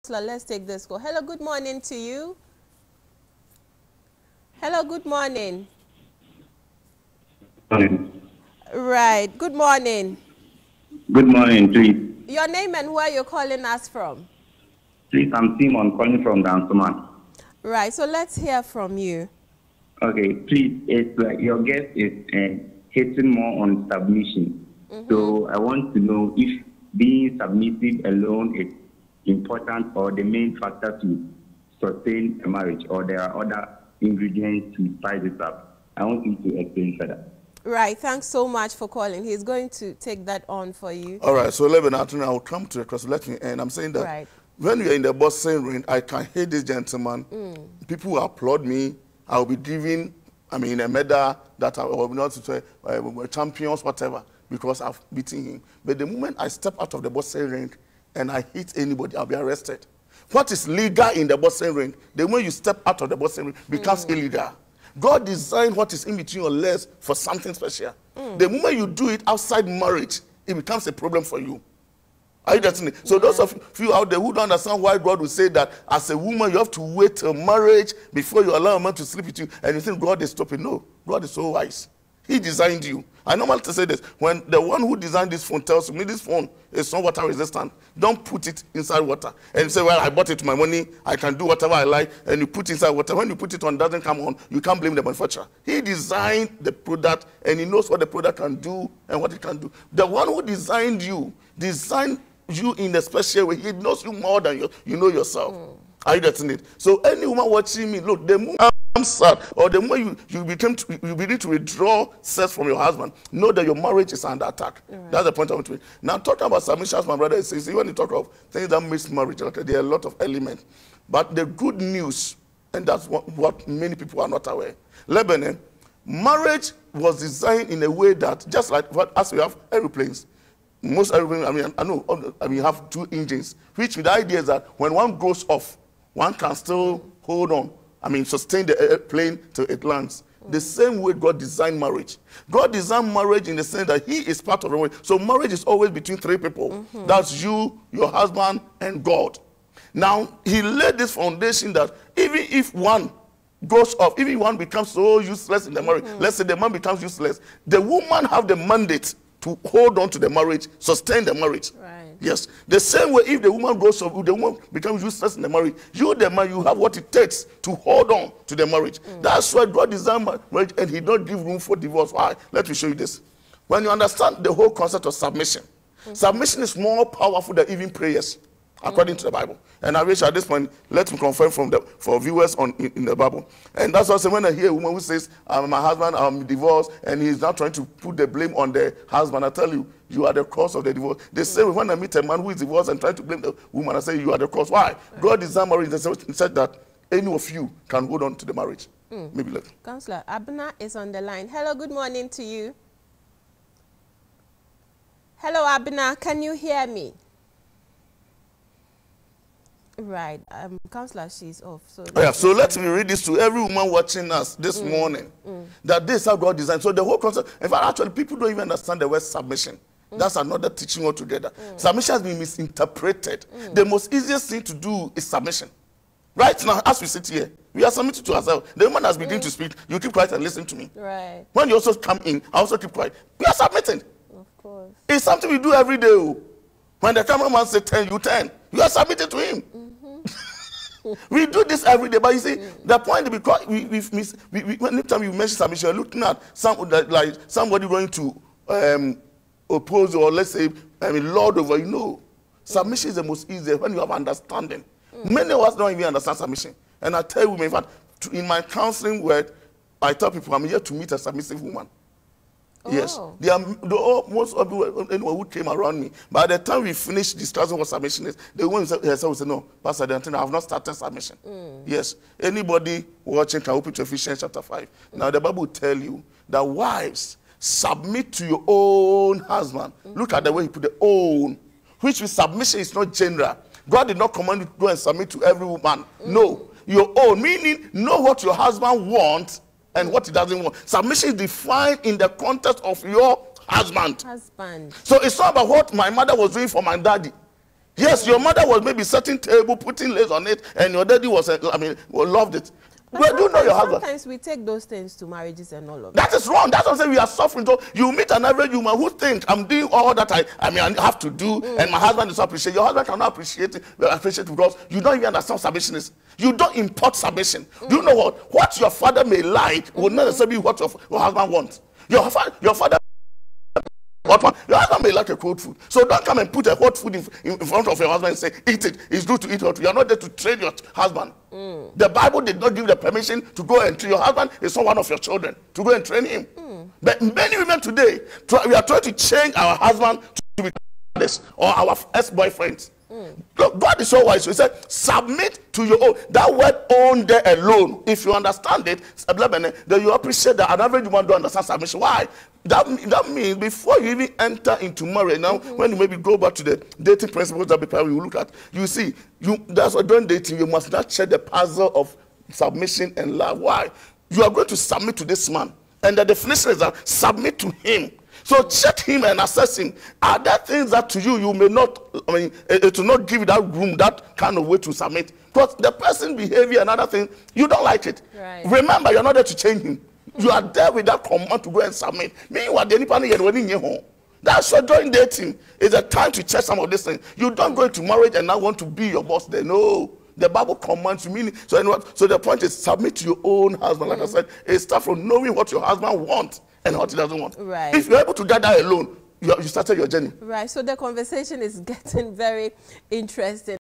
Let's take this call. Hello, good morning to you. Hello, good morning. Right, good morning. Good morning, please. Your name and where you're calling us from? Please, I'm Simon calling from Dansoman. Right, so let's hear from you. Okay, please, it's like your guest is hitting more on submission. So I want to know if being submissive alone is important or the main factor to sustain a marriage, or there are other ingredients to spice it up. I want you to explain further. Right, thanks so much for calling. He's going to take that on for you. All right, so 11 afternoon, I will come to the cross. Let me end. I'm saying that when you're in the bossing ring, I can hate this gentleman. People will applaud me. I will be giving, a medal that I will not say, we're champions, whatever, because I've beaten him. But the moment I step out of the bossing ring and I hit anybody, I'll be arrested. What is legal in the bossing ring, the moment you step out of the bossing ring becomes illegal. God designed what is in between your legs for something special. The moment you do it outside marriage, it becomes a problem for you. Are you getting it? So those of you out there who don't understand why God will say that as a woman you have to wait till marriage before you allow a man to sleep with you, and you think God is stopping. No, God is so wise. He designed you. I normally say this, when the one who designed this phone tells me this phone is not water resistant, don't put it inside water. And you say, well, I bought it with my money, I can do whatever I like, and you put it inside water. When you put it on, it doesn't come on, you can't blame the manufacturer. He designed the product, and he knows what the product can do and what it can do. The one who designed you in a special way. He knows you more than you know yourself. Are you getting it? So any woman watching me, look, the moment I'm sad, or the moment you begin to withdraw sex from your husband, know that your marriage is under attack. That's the point I want to make. Now, talking about submission, as my brother says, when you talk of things that makes marriage, okay, there are a lot of elements. But the good news, and that's what many people are not aware, Lebanon, marriage was designed in a way that, just like as we have airplanes, most airplanes, you have two engines, which the idea is that when one goes off, one can still hold on, sustain the airplane till it lands. The same way God designed marriage. God designed marriage in the sense that he is part of the way. So marriage is always between three people. That's you, your husband, and God. Now, he laid this foundation that even if one goes off, even if one becomes so useless in the marriage, let's say the man becomes useless, the woman have the mandate to hold on to the marriage, sustain the marriage. Yes. The same way, if the woman goes off, the woman becomes useless in the marriage, you, the man, you have what it takes to hold on to the marriage. That's why God designed marriage, and he don't give room for divorce. Why? Let me show you this. When you understand the whole concept of submission, submission is more powerful than even prayers, according to the Bible. And I wish at this point, let me confirm for viewers in the Bible. And that's also when I hear a woman who says, my husband, I'm divorced, and he's now trying to put the blame on the husband. I tell you, you are the cause of the divorce. The same way when I meet a man who is divorced and trying to blame the woman, I say, you are the cause. Why? God designed marriage and said that any of you can hold on to the marriage. Maybe later. Counselor, Abna is on the line. Hello, good morning to you. Hello, Abna, can you hear me? Right, Counselor, she's off. So let me read this to every woman watching us this morning. That this is how God designed. So the whole concept, in fact, actually, people don't even understand the word submission. That's another teaching altogether. Submission has been misinterpreted. The most easiest thing to do is submission. Right now, as we sit here, we are submitted to ourselves. The woman has begun to speak. You keep quiet and listen to me. Right. When you also come in, I also keep quiet. We are submitting. Of course. It's something we do every day. When the cameraman says 10, you 10. You are submitted to him. We do this every day, but you see, the point is because anytime you mention submission, you're looking at somebody going to oppose, or let's say, lord over, submission is the most easy when you have understanding. Many of us don't even understand submission. And I tell women, in fact, in my counseling work, I tell people I'm here to meet a submissive woman. Yes, most of anyone who came around me. By the time we finished discussing what submission is, the woman herself will say, no, Pastor, I have not started submission. Yes, anybody watching can open to Ephesians chapter 5. Now the Bible will tell you that wives, submit to your own husband. Look at the way he put the own, which with submission is not general. God did not command you to go and submit to every woman. No, your own, meaning know what your husband wants and what he doesn't want. Submission is defined in the context of your husband. So it's not about what my mother was doing for my daddy. Yes, your mother was maybe setting table, putting lace on it, and your daddy was, loved it. Well, do you know your husband? Sometimes we take those things to marriages and all of that. That is wrong. That's what I'm saying. We are suffering. So you meet an average woman who thinks I'm doing all that I have to do, and my husband is appreciated. Your husband cannot appreciate it because you don't even understand submission is. You don't import submission. Do you know what? What your father may like will not necessarily be what your husband wants. Your father. Your husband may like a cold food. So don't come and put a hot food in front of your husband and say, eat it. It's good to eat hot food. You're not there to train your husband. The Bible did not give the permission to go and train your husband. Is not one of your children to go and train him. But many women today, we are trying to change our husband to be this or our ex-boyfriends. Look, God is so wise. So he said, submit to your own. That word own there alone, if you understand it, then you appreciate that an average woman don't understand submission. Why? That means before you even enter into marriage, now when you maybe go back to the dating principles that we will look at, you see, that's why during dating, you must not check the puzzle of submission and love. Why? You are going to submit to this man. And the definition is that submit to him. So check him and assess him. Are there things that to you may not, it will not give you that room, that kind of way to submit? Because the person's behavior and other things, you don't like it. Right. Remember, you're not there to change him. You are there with that command to go and submit. Meanwhile, that's why during dating is a time to check some of these things. You don't go into marriage and now want to be your boss there. No. The Bible commands you, meaning. So the point is submit to your own husband. Like I said, it starts from knowing what your husband wants and what he doesn't want. Right. If you're able to get that alone, you started your journey. Right. So the conversation is getting very interesting.